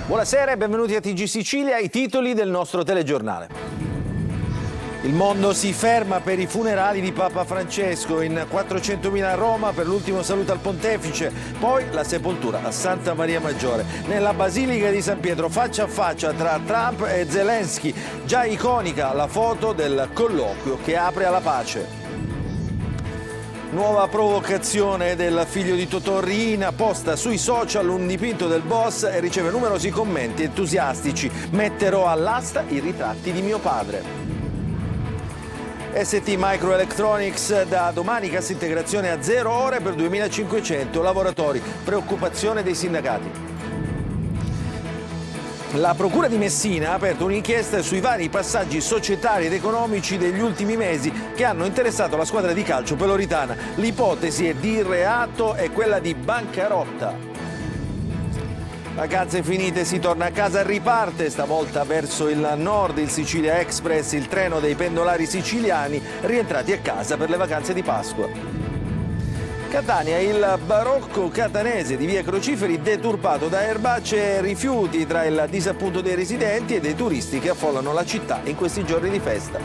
Buonasera e benvenuti a TG Sicilia, i titoli del nostro telegiornale. Il mondo si ferma per i funerali di Papa Francesco, in 400.000 a Roma per l'ultimo saluto al pontefice, poi la sepoltura a Santa Maria Maggiore. Nella Basilica di San Pietro faccia a faccia tra Trump e Zelensky, già iconica la foto del colloquio che apre alla pace. Nuova provocazione del figlio di Totò Riina, posta sui social un dipinto del boss e riceve numerosi commenti entusiastici. Metterò all'asta i ritratti di mio padre. ST Microelectronics, da domani cassa integrazione a 0 ore per 2.500 lavoratori. Preoccupazione dei sindacati. La Procura di Messina ha aperto un'inchiesta sui vari passaggi societari ed economici degli ultimi mesi che hanno interessato la squadra di calcio peloritana. L'ipotesi è di reato e quella di bancarotta. Vacanze finite, si torna a casa, riparte stavolta verso il nord il Sicilia Express, il treno dei pendolari siciliani rientrati a casa per le vacanze di Pasqua. Catania, il barocco catanese di via Crociferi deturpato da erbacce e rifiuti tra il disappunto dei residenti e dei turisti che affollano la città in questi giorni di festa.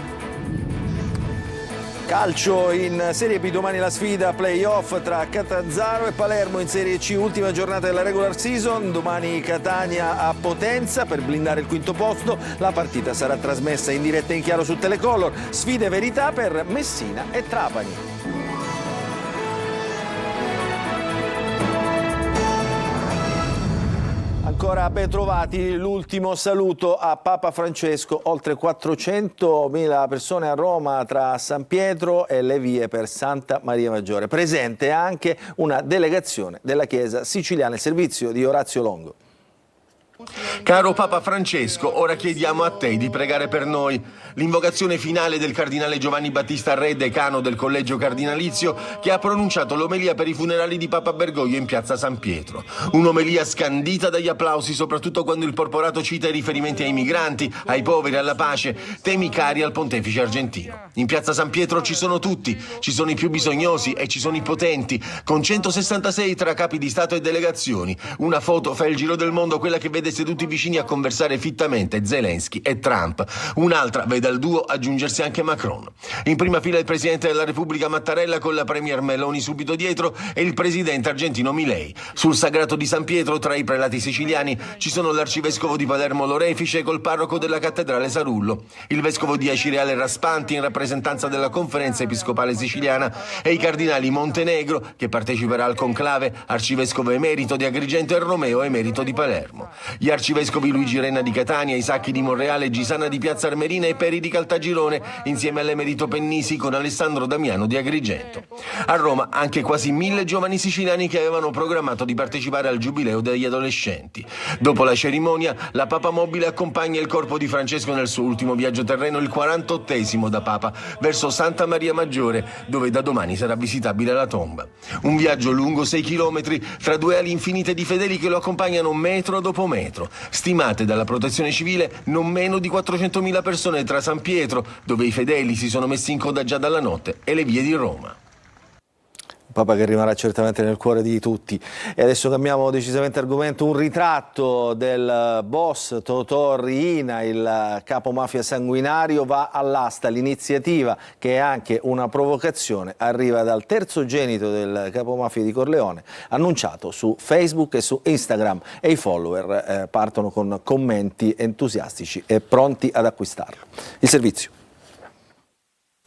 Calcio in Serie B, domani la sfida play-off tra Catanzaro e Palermo in Serie C, ultima giornata della regular season. Domani Catania a Potenza per blindare il quinto posto. La partita sarà trasmessa in diretta e in chiaro su Telecolor. Sfide verità per Messina e Trapani. Ancora ben trovati, l'ultimo saluto a Papa Francesco, oltre 400.000 persone a Roma tra San Pietro e le vie per Santa Maria Maggiore. Presente anche una delegazione della Chiesa siciliana, il servizio di Orazio Longo. Caro Papa Francesco, ora chiediamo a te di pregare per noi. L'invocazione finale del cardinale Giovanni Battista Re, decano del Collegio Cardinalizio, che ha pronunciato l'omelia per i funerali di Papa Bergoglio in piazza San Pietro. Un'omelia scandita dagli applausi, soprattutto quando il porporato cita i riferimenti ai migranti, ai poveri, alla pace, temi cari al pontefice argentino. In piazza San Pietro ci sono tutti, ci sono i più bisognosi e ci sono i potenti, con 166 tra capi di Stato e delegazioni. Una foto fa il giro del mondo, quella che vede seduti vicini a conversare fittamente Zelensky e Trump. Un'altra vede al duo aggiungersi anche Macron. In prima fila il Presidente della Repubblica Mattarella con la Premier Meloni subito dietro e il Presidente argentino Milei. Sul sagrato di San Pietro, tra i prelati siciliani, ci sono l'Arcivescovo di Palermo Lorefice col parroco della Cattedrale Sarullo, il Vescovo di Acireale Raspanti in rappresentanza della Conferenza Episcopale Siciliana e i Cardinali Montenegro, che parteciperà al conclave, Arcivescovo Emerito di Agrigento e Romeo Emerito di Palermo. Gli arcivescovi Luigi Renna di Catania, Isacchi di Monreale, Gisana di Piazza Armerina e Peri di Caltagirone, insieme all'Emerito Pennisi con Alessandro Damiano di Agrigento. A Roma anche quasi 1.000 giovani siciliani che avevano programmato di partecipare al Giubileo degli adolescenti. Dopo la cerimonia, la Papa Mobile accompagna il corpo di Francesco nel suo ultimo viaggio terreno, il 48esimo da Papa, verso Santa Maria Maggiore, dove da domani sarà visitabile la tomba. Un viaggio lungo 6 chilometri, tra due ali infinite di fedeli che lo accompagnano metro dopo metro. Stimate dalla Protezione Civile non meno di 400.000 persone tra San Pietro, dove i fedeli si sono messi in coda già dalla notte, e le vie di Roma. Papa che rimarrà certamente nel cuore di tutti. E adesso cambiamo decisamente argomento. Un ritratto del boss Totò Riina, il capo mafia sanguinario, va all'asta. L'iniziativa, che è anche una provocazione, arriva dal terzogenito del capo mafia di Corleone, annunciato su Facebook e su Instagram, e i follower partono con commenti entusiastici e pronti ad acquistarlo. Il servizio.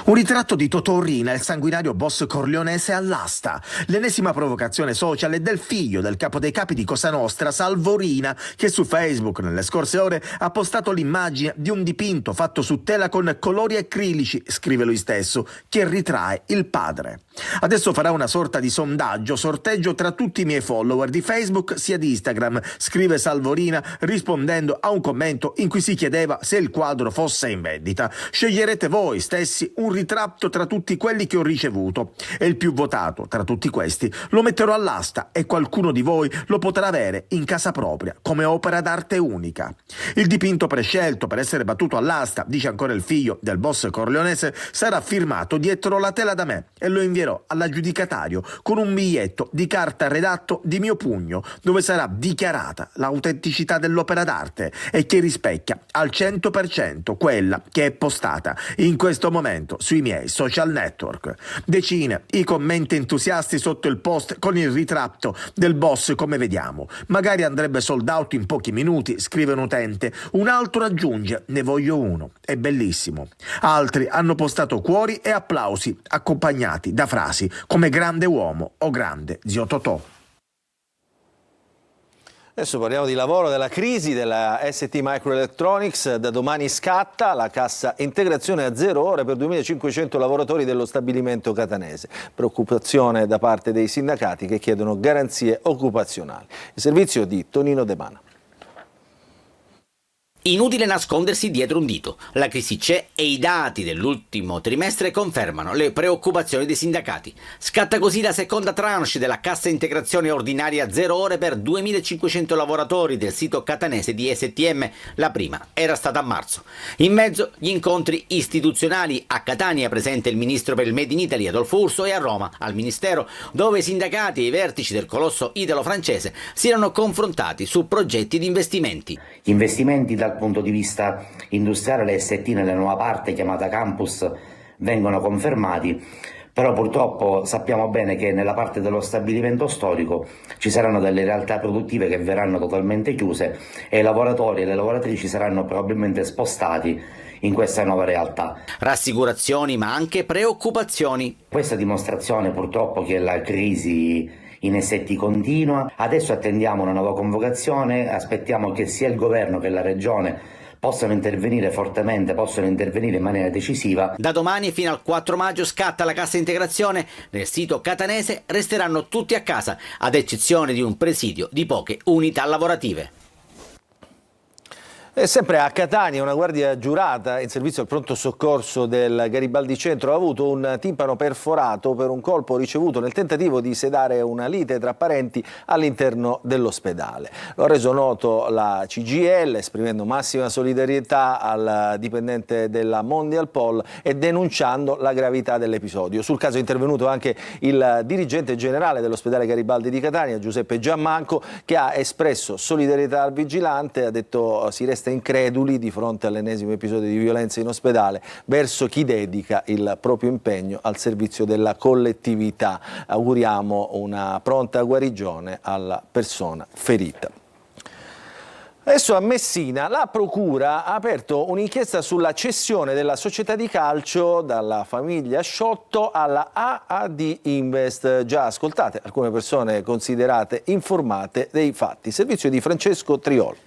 Un ritratto di Totò Riina, il sanguinario boss corleonese, all'asta. L'ennesima provocazione social è del figlio del capo dei capi di Cosa Nostra, Salvo Riina, che su Facebook nelle scorse ore ha postato l'immagine di un dipinto fatto su tela con colori acrilici, scrive lui stesso, che ritrae il padre. Adesso farà una sorta di sondaggio, sorteggio tra tutti i miei follower di Facebook sia di Instagram, scrive Salvo Riina rispondendo a un commento in cui si chiedeva se il quadro fosse in vendita. Sceglierete voi stessi un ritratto tra tutti quelli che ho ricevuto e il più votato tra tutti questi lo metterò all'asta e qualcuno di voi lo potrà avere in casa propria come opera d'arte unica. Il dipinto prescelto per essere battuto all'asta, dice ancora il figlio del boss corleonese, sarà firmato dietro la tela da me e lo invierò all'aggiudicatario con un biglietto di carta redatto di mio pugno dove sarà dichiarata l'autenticità dell'opera d'arte e che rispecchia al 100% quella che è postata in questo momento sui miei social network. Decine i commenti entusiasti sotto il post con il ritratto del boss come vediamo. Magari andrebbe sold out in pochi minuti, scrive un utente. Un altro aggiunge: ne voglio uno, è bellissimo. Altri hanno postato cuori e applausi accompagnati da frasi come grande uomo o grande zio Totò. Adesso parliamo di lavoro, della crisi della ST Microelectronics. Da domani scatta la cassa integrazione a 0 ore per 2.500 lavoratori dello stabilimento catanese. Preoccupazione da parte dei sindacati che chiedono garanzie occupazionali. Il servizio di Tonino De Mana. Inutile nascondersi dietro un dito. La crisi c'è e i dati dell'ultimo trimestre confermano le preoccupazioni dei sindacati. Scatta così la seconda tranche della cassa integrazione ordinaria a 0 ore per 2.500 lavoratori del sito catanese di STM. La prima era stata a marzo. In mezzo gli incontri istituzionali. A Catania presente il ministro per il Made in Italy Adolfo Urso e a Roma al Ministero, dove i sindacati e i vertici del colosso italo-francese si erano confrontati su progetti di investimenti. Gli investimenti dal punto di vista industriale, le ST nella nuova parte chiamata Campus vengono confermati, però purtroppo sappiamo bene che nella parte dello stabilimento storico ci saranno delle realtà produttive che verranno totalmente chiuse e i lavoratori e le lavoratrici saranno probabilmente spostati in questa nuova realtà. Rassicurazioni ma anche preoccupazioni. Questa dimostrazione purtroppo che la crisi in ST continua. Adesso attendiamo una nuova convocazione, aspettiamo che sia il governo che la regione possano intervenire fortemente, possano intervenire in maniera decisiva. Da domani fino al 4 maggio scatta la cassa integrazione. Nel sito catanese resteranno tutti a casa, ad eccezione di un presidio di poche unità lavorative. E sempre a Catania una guardia giurata in servizio al pronto soccorso del Garibaldi Centro ha avuto un timpano perforato per un colpo ricevuto nel tentativo di sedare una lite tra parenti all'interno dell'ospedale. Lo ha reso noto la CGIL esprimendo massima solidarietà al dipendente della Mondial Pol e denunciando la gravità dell'episodio. Sul caso è intervenuto anche il dirigente generale dell'ospedale Garibaldi di Catania, Giuseppe Giammanco, che ha espresso solidarietà al vigilante, ha detto si resta increduli di fronte all'ennesimo episodio di violenza in ospedale verso chi dedica il proprio impegno al servizio della collettività. Auguriamo una pronta guarigione alla persona ferita. Adesso a Messina la Procura ha aperto un'inchiesta sulla cessione della società di calcio dalla famiglia Sciotto alla AAD Invest. Già ascoltate alcune persone considerate informate dei fatti. Servizio di Francesco Triolo.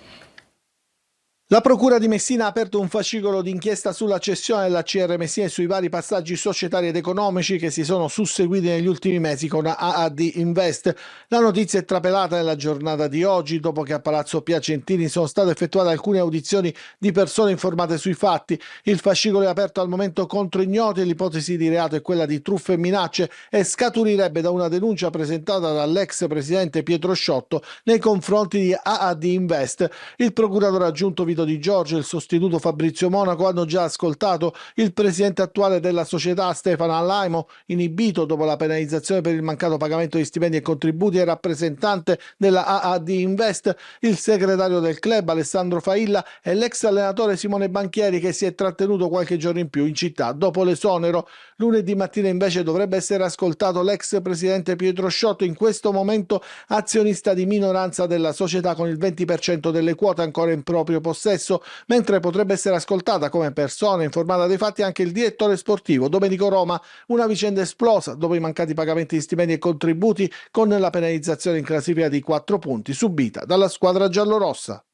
La Procura di Messina ha aperto un fascicolo d'inchiesta sulla cessione della CR Messina e sui vari passaggi societari ed economici che si sono susseguiti negli ultimi mesi con AAD Invest. La notizia è trapelata nella giornata di oggi, dopo che a Palazzo Piacentini sono state effettuate alcune audizioni di persone informate sui fatti. Il fascicolo è aperto al momento contro ignoti e l'ipotesi di reato è quella di truffe e minacce e scaturirebbe da una denuncia presentata dall'ex presidente Pietro Sciotto nei confronti di AAD Invest. Il procuratore aggiunto Di Giorgio e il sostituto Fabrizio Monaco hanno già ascoltato il presidente attuale della società Stefano Allaimo, inibito dopo la penalizzazione per il mancato pagamento di stipendi e contributi, e il rappresentante della AAD Invest, il segretario del club Alessandro Failla e l'ex allenatore Simone Banchieri, che si è trattenuto qualche giorno in più in città dopo l'esonero. Lunedì mattina invece dovrebbe essere ascoltato l'ex presidente Pietro Sciotto, in questo momento azionista di minoranza della società con il 20% delle quote ancora in proprio possesso, mentre potrebbe essere ascoltata come persona informata dei fatti anche il direttore sportivo Domenico Roma. Una vicenda esplosa dopo i mancati pagamenti di stipendi e contributi, con la penalizzazione in classifica di 4 punti subita dalla squadra giallorossa.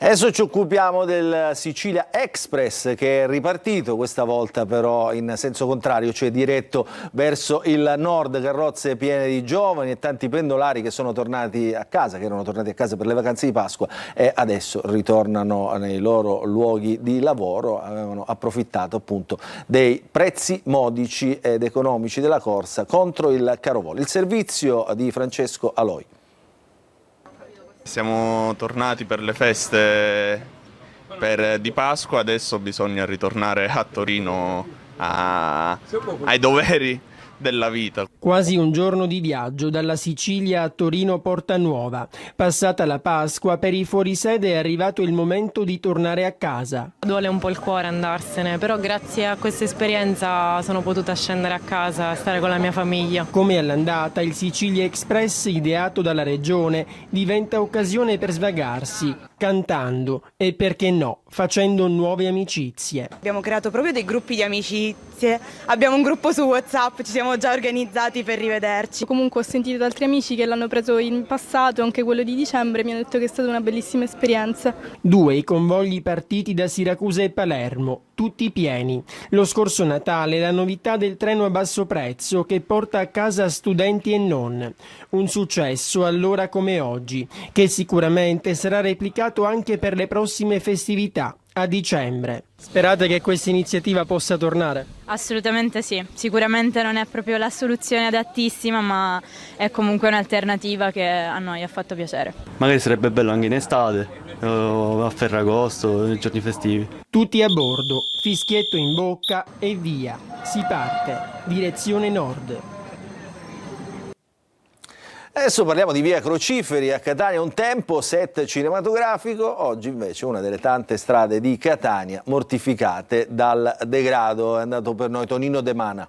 Adesso ci occupiamo del Sicilia Express, che è ripartito, questa volta però in senso contrario, cioè diretto verso il nord, carrozze piene di giovani e tanti pendolari che sono tornati a casa, che erano tornati a casa per le vacanze di Pasqua e adesso ritornano nei loro luoghi di lavoro. Avevano approfittato appunto dei prezzi modici ed economici della corsa contro il caro voli. Il servizio di Francesco Aloi. Siamo tornati per le feste di Pasqua, adesso bisogna ritornare a Torino ai doveri della vita. Quasi un giorno di viaggio dalla Sicilia a Torino Portanuova. Passata la Pasqua, per i fuorisede è arrivato il momento di tornare a casa. Duole un po' il cuore andarsene, però grazie a questa esperienza sono potuta scendere a casa e stare con la mia famiglia. Come all'andata, il Sicilia Express, ideato dalla regione, diventa occasione per svagarsi, cantando e, perché no, facendo nuove amicizie. Abbiamo creato proprio dei gruppi di amicizie, abbiamo un gruppo su WhatsApp, ci siamo già organizzati per rivederci. Comunque ho sentito da altri amici che l'hanno preso in passato, anche quello di dicembre, mi hanno detto che è stata una bellissima esperienza. 2 i convogli partiti da Siracusa e Palermo, tutti pieni. Lo scorso Natale la novità del treno a basso prezzo che porta a casa studenti e non. Un successo allora come oggi, che sicuramente sarà replicato anche per le prossime festività a dicembre. Sperate che questa iniziativa possa tornare? Assolutamente sì, sicuramente non è proprio la soluzione adattissima, ma è comunque un'alternativa che a noi ha fatto piacere. Magari sarebbe bello anche in estate, a Ferragosto, nei giorni festivi. Tutti a bordo, fischietto in bocca e via. Si parte, direzione nord. Adesso parliamo di via Crociferi a Catania, un tempo set cinematografico, oggi invece una delle tante strade di Catania mortificate dal degrado. È andato per noi Tonino De Mana.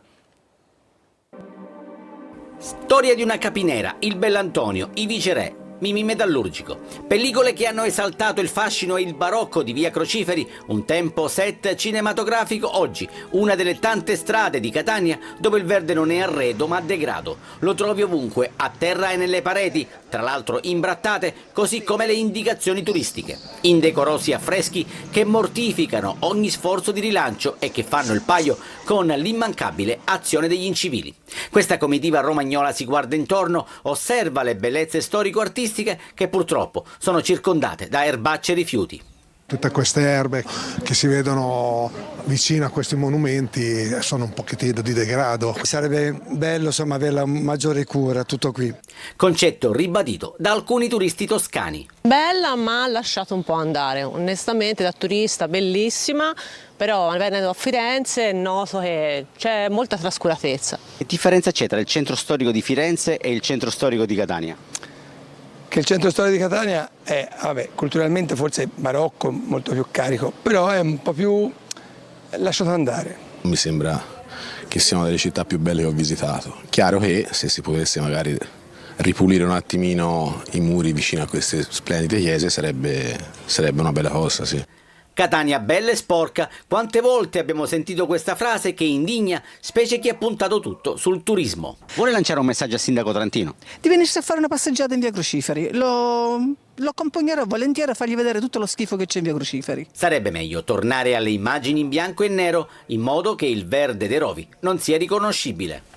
Storia di una capinera, il Bellantonio, i Viceré, Mimì Metallurgico. Pellicole che hanno esaltato il fascino e il barocco di via Crociferi, un tempo set cinematografico, oggi una delle tante strade di Catania dove il verde non è arredo ma degrado. Lo trovi ovunque, a terra e nelle pareti, tra l'altro imbrattate, così come le indicazioni turistiche. Indecorosi affreschi che mortificano ogni sforzo di rilancio e che fanno il paio con l'immancabile azione degli incivili. Questa comitiva romagnola si guarda intorno, osserva le bellezze storico-artistiche che purtroppo sono circondate da erbacce e rifiuti. Tutte queste erbe che si vedono vicino a questi monumenti sono un pochettino di degrado. Sarebbe bello insomma avere la maggiore cura, tutto qui. Concetto ribadito da alcuni turisti toscani. Bella ma ha lasciato un po' andare, onestamente da turista bellissima, però venendo a Firenze noto che c'è molta trascuratezza. Che differenza c'è tra il centro storico di Firenze e il centro storico di Catania? Che il centro storico di Catania è, culturalmente forse barocco, molto più carico, però è un po' più lasciato andare. Mi sembra che siano delle città più belle che ho visitato. Chiaro che se si potesse magari ripulire un attimino i muri vicino a queste splendide chiese sarebbe una bella cosa, sì. Catania bella e sporca, quante volte abbiamo sentito questa frase che indigna, specie chi ha puntato tutto sul turismo. Vuole lanciare un messaggio al sindaco trentino? Di venirsi a fare una passeggiata in via Crociferi, lo accompagnerò volentieri a fargli vedere tutto lo schifo che c'è in via Crociferi. Sarebbe meglio tornare alle immagini in bianco e nero, in modo che il verde dei rovi non sia riconoscibile.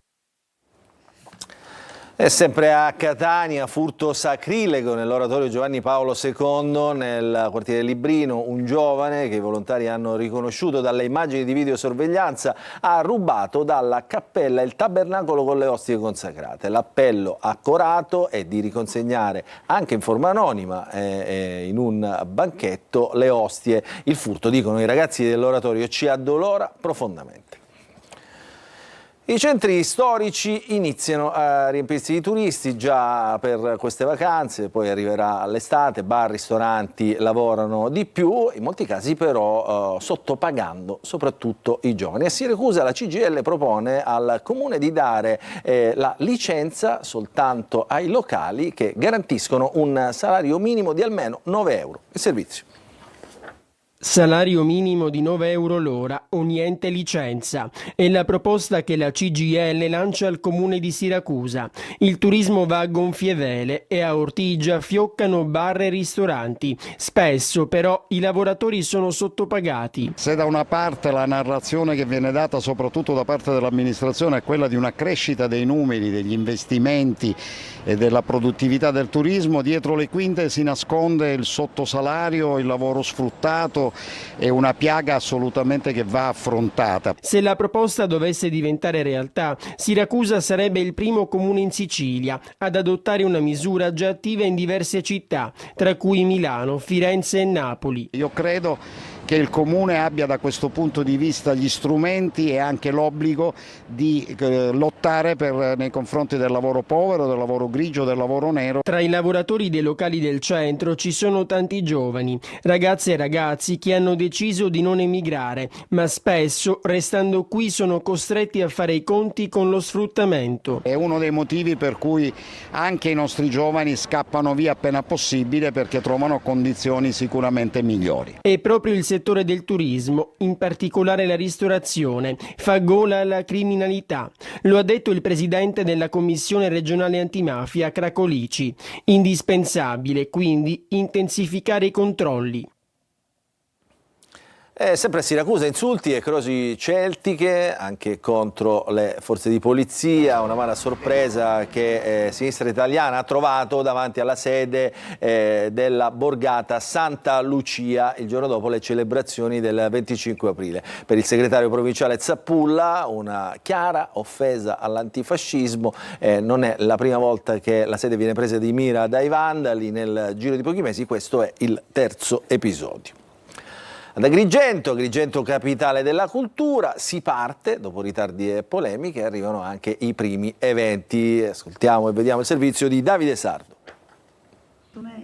E sempre a Catania, furto sacrilego nell'oratorio Giovanni Paolo II nel quartiere Librino. Un giovane che i volontari hanno riconosciuto dalle immagini di videosorveglianza ha rubato dalla cappella il tabernacolo con le ostie consacrate. L'appello accorato è di riconsegnare anche in forma anonima in un banchetto le ostie. Il furto, dicono i ragazzi dell'oratorio, ci addolora profondamente. I centri storici iniziano a riempirsi di turisti già per queste vacanze, poi arriverà l'estate, bar, ristoranti lavorano di più, in molti casi però sottopagando soprattutto i giovani. A Siracusa la CGIL propone al Comune di dare la licenza soltanto ai locali che garantiscono un salario minimo di almeno 9 euro. Il servizio. Salario minimo di 9 euro l'ora o niente licenza. È la proposta che la CGIL lancia al comune di Siracusa. Il turismo va a gonfie vele e a Ortigia fioccano bar e ristoranti. Spesso però i lavoratori sono sottopagati. Se da una parte la narrazione che viene data soprattutto da parte dell'amministrazione è quella di una crescita dei numeri, degli investimenti e della produttività del turismo, dietro le quinte si nasconde il sottosalario, il lavoro sfruttato. È una piaga assolutamente che va affrontata. Se la proposta dovesse diventare realtà, Siracusa sarebbe il primo comune in Sicilia ad adottare una misura già attiva in diverse città, tra cui Milano, Firenze e Napoli. Io credo che il comune abbia da questo punto di vista gli strumenti e anche l'obbligo di lottare nei confronti del lavoro povero, del lavoro grigio, del lavoro nero. Tra i lavoratori dei locali del centro ci sono tanti giovani, ragazze e ragazzi che hanno deciso di non emigrare, ma spesso restando qui sono costretti a fare i conti con lo sfruttamento. È uno dei motivi per cui anche i nostri giovani scappano via appena possibile, perché trovano condizioni sicuramente migliori. E proprio il settore del turismo, in particolare la ristorazione, fa gola alla criminalità. Lo ha detto il presidente della Commissione regionale antimafia Cracolici. Indispensabile quindi intensificare i controlli. Sempre a Siracusa, insulti e croci celtiche anche contro le forze di polizia, una mala sorpresa che Sinistra Italiana ha trovato davanti alla sede della borgata Santa Lucia il giorno dopo le celebrazioni del 25 aprile. Per il segretario provinciale Zappulla una chiara offesa all'antifascismo, non è la prima volta che la sede viene presa di mira dai vandali, nel giro di pochi mesi questo è il terzo episodio. Ad Agrigento, capitale della cultura, si parte, dopo ritardi e polemiche, arrivano anche i primi eventi. Ascoltiamo e vediamo il servizio di Davide Sardo.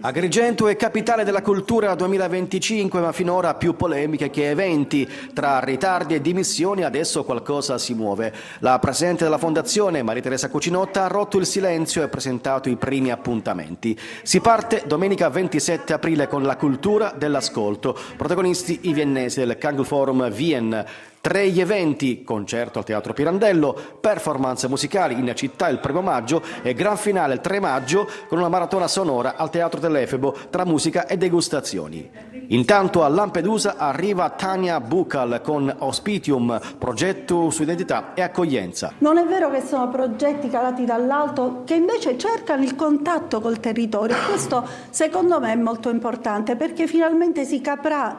Agrigento è capitale della cultura 2025, ma finora più polemiche che eventi. Tra ritardi e dimissioni adesso qualcosa si muove. La presidente della fondazione, Maria Teresa Cucinotta, ha rotto il silenzio e presentato i primi appuntamenti. Si parte domenica 27 aprile con la cultura dell'ascolto. Protagonisti i viennesi del Kangl Forum Wien. 3 gli eventi: concerto al Teatro Pirandello, performance musicali in città il 1 maggio e gran finale il 3 maggio con una maratona sonora al Teatro dell'Efebo tra musica e degustazioni. Intanto a Lampedusa arriva Tania Bucal con Hospitium, progetto su identità e accoglienza. Non è vero che sono progetti calati dall'alto, che invece cercano il contatto col territorio. Questo secondo me è molto importante, perché finalmente si capirà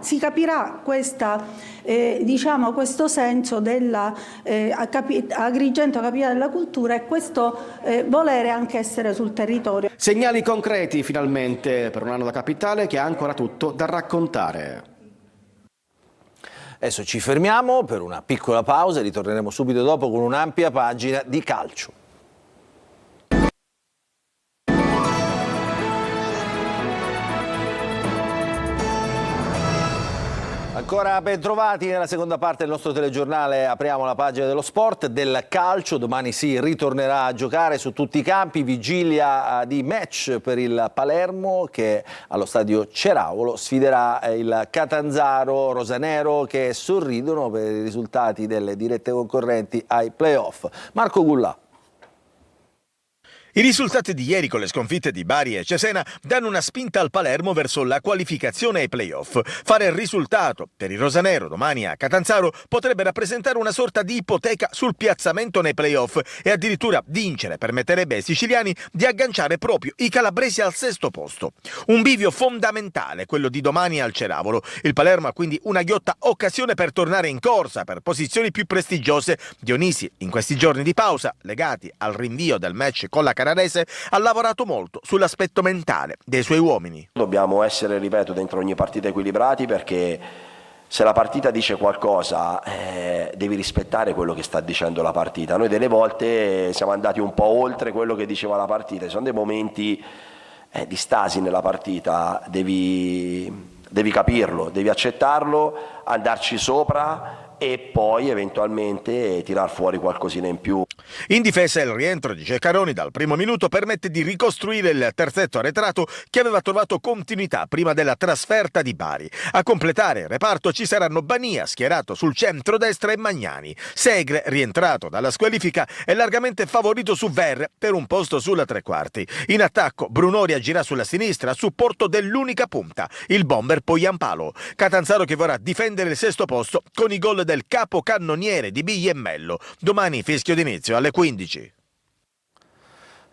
questo senso della Agrigento capitale della cultura e questo volere anche essere sul territorio. Segnali concreti finalmente per un anno da capitale che ha ancora tutto da raccontare. Adesso ci fermiamo per una piccola pausa e ritorneremo subito dopo con un'ampia pagina di calcio. Ancora ben trovati nella seconda parte del nostro telegiornale. Apriamo la pagina dello sport, del calcio. Domani si ritornerà a giocare su tutti i campi, vigilia di match per il Palermo che allo stadio Ceravolo sfiderà il Catanzaro rosanero, che sorridono per i risultati delle dirette concorrenti ai playoff. Marco Gullà. I risultati di ieri con le sconfitte di Bari e Cesena danno una spinta al Palermo verso la qualificazione ai playoff. Fare il risultato per il rosanero domani a Catanzaro potrebbe rappresentare una sorta di ipoteca sul piazzamento nei playoff e addirittura vincere permetterebbe ai siciliani di agganciare proprio i calabresi al 6° posto. Un bivio fondamentale quello di domani al Ceravolo. Il Palermo ha quindi una ghiotta occasione per tornare in corsa per posizioni più prestigiose. Dionisi, in questi giorni di pausa legati al rinvio del match con la Canarese, ha lavorato molto sull'aspetto mentale dei suoi uomini. Dobbiamo essere, ripeto, dentro ogni partita equilibrati, perché se la partita dice qualcosa devi rispettare quello che sta dicendo la partita. Noi delle volte siamo andati un po' oltre quello che diceva la partita, ci sono dei momenti di stasi nella partita, devi capirlo, devi accettarlo, andarci sopra e poi eventualmente tirar fuori qualcosina in più. In difesa il rientro di Ceccaroni dal primo minuto permette di ricostruire il terzetto arretrato che aveva trovato continuità prima della trasferta di Bari. A completare il reparto ci saranno Bania schierato sul centro-destra e Magnani. Segre, rientrato dalla squalifica, è largamente favorito su Ver per un posto sulla tre quarti. In attacco Brunori agirà sulla sinistra a supporto dell'unica punta, il bomber Poyampalo. Catanzaro che vorrà difendere il sesto posto con i gol del capocannoniere di Bigliemmello. Domani fischio d'inizio alle 15.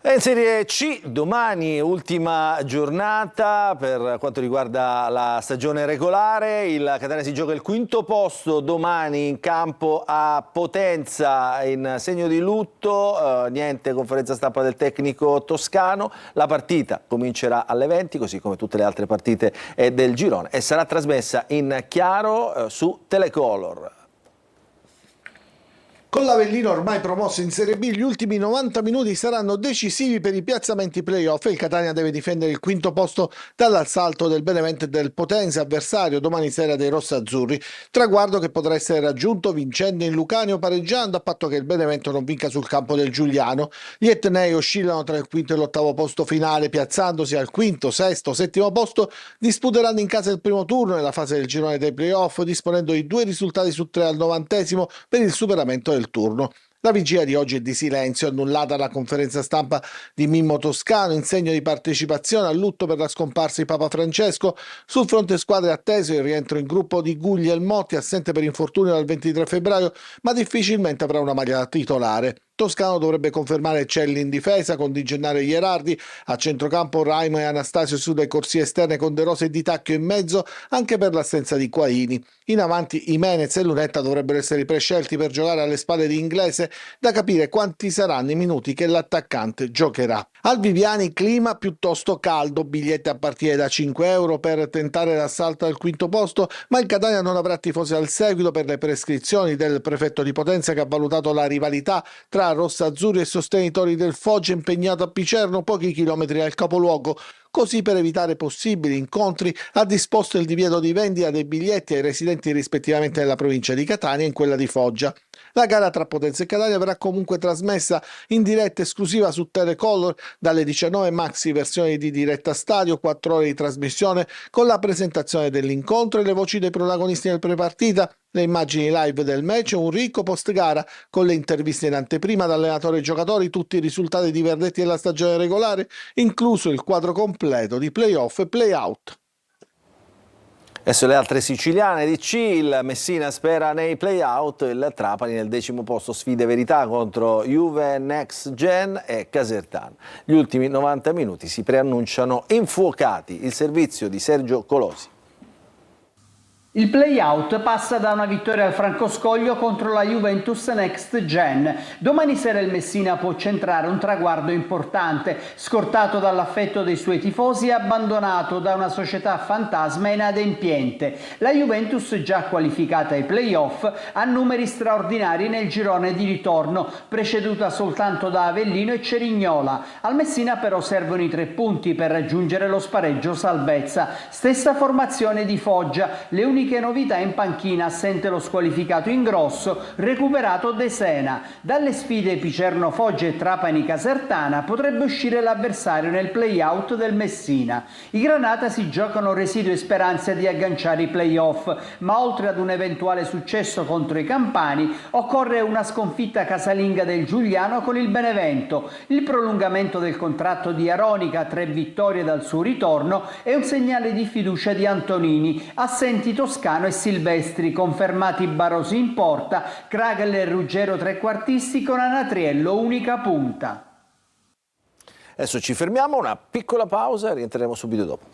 E in Serie C domani ultima giornata per quanto riguarda la stagione regolare. Il Catania si gioca il quinto posto domani in campo a Potenza in segno di lutto, niente conferenza stampa del tecnico toscano. La partita comincerà alle 20 così come tutte le altre partite del girone e sarà trasmessa in chiaro su Telecolor. Con l'Avellino ormai promosso in Serie B, gli ultimi 90 minuti saranno decisivi per i piazzamenti playoff e il Catania deve difendere il quinto posto dall'assalto del Benevento e del Potenza, avversario domani sera dei rossazzurri. Traguardo che potrà essere raggiunto vincendo in Lucania o pareggiando a patto che il Benevento non vinca sul campo del Giuliano. Gli etnei oscillano tra il quinto e l'ottavo posto finale, piazzandosi al quinto, sesto, settimo posto, disputeranno in casa il primo turno nella fase del girone dei playoff, disponendo di 2 risultati su 3 al 90° per il superamento del turno. La vigilia di oggi è di silenzio, annullata la conferenza stampa di Mimmo Toscano in segno di partecipazione al lutto per la scomparsa di Papa Francesco. Sul fronte squadre atteso il rientro in gruppo di Guglielmotti, assente per infortunio dal 23 febbraio, ma difficilmente avrà una maglia titolare. Toscano dovrebbe confermare Celli in difesa con Di Gennaro e Gherardi, a centrocampo Raimo e Anastasio sulle corsie esterne con De Rosa e Di Tacchio in mezzo anche per l'assenza di Quaini. In avanti Jimenez e Lunetta dovrebbero essere i prescelti per giocare alle spalle di Inglese, da capire quanti saranno i minuti che l'attaccante giocherà. Al Viviani clima piuttosto caldo, biglietti a partire da 5 euro per tentare l'assalto al quinto posto, ma il Catania non avrà tifosi al seguito per le prescrizioni del prefetto di Potenza che ha valutato la rivalità tra rossazzurri e sostenitori del Foggia impegnato a Picerno, pochi chilometri dal capoluogo. Così, per evitare possibili incontri, ha disposto il divieto di vendita dei biglietti ai residenti rispettivamente nella provincia di Catania e in quella di Foggia. La gara tra Potenza e Catania verrà comunque trasmessa in diretta esclusiva su Telecolor dalle 19, maxi versioni di diretta stadio, 4 ore di trasmissione con la presentazione dell'incontro e le voci dei protagonisti del prepartita, le immagini live del match e un ricco post gara con le interviste in anteprima da allenatori e giocatori, tutti i risultati di verdetti della stagione regolare, incluso il quadro completo di play-off e play-out. Adesso le altre siciliane di C, il Messina spera nei play-out, il Trapani nel 10° posto sfide verità contro Juve, Next Gen e Casertano. Gli ultimi 90 minuti si preannunciano infuocati, il servizio di Sergio Colosi. Il play-out passa da una vittoria al Francoscoglio contro la Juventus Next Gen. Domani sera il Messina può centrare un traguardo importante, scortato dall'affetto dei suoi tifosi e abbandonato da una società fantasma e inadempiente. La Juventus, già qualificata ai play-off, ha numeri straordinari nel girone di ritorno, preceduta soltanto da Avellino e Cerignola. Al Messina però servono i 3 punti per raggiungere lo spareggio salvezza. Stessa formazione di Foggia, le uniche novità in panchina, assente lo squalificato Ingrosso, recuperato De Sena. Dalle sfide Picerno Foggia e Trapani Casertana potrebbe uscire l'avversario nel play-out del Messina. I Granata si giocano residue speranze di agganciare i play-off, ma oltre ad un eventuale successo contro i Campani occorre una sconfitta casalinga del Giuliano con il Benevento. Il prolungamento del contratto di Aronica, 3 vittorie dal suo ritorno, è un segnale di fiducia di Antonini, assenti Toscano e Silvestri, confermati Barosi in porta, Kragel e Ruggero trequartisti con Anatriello unica punta. Adesso ci fermiamo, una piccola pausa e rientreremo subito dopo.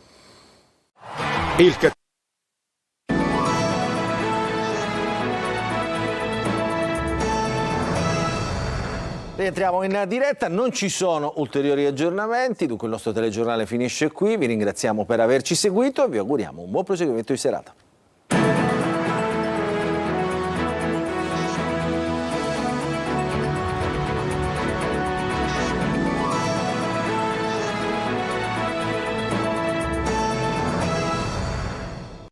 Rientriamo in diretta, non ci sono ulteriori aggiornamenti, dunque il nostro telegiornale finisce qui, vi ringraziamo per averci seguito e vi auguriamo un buon proseguimento di serata.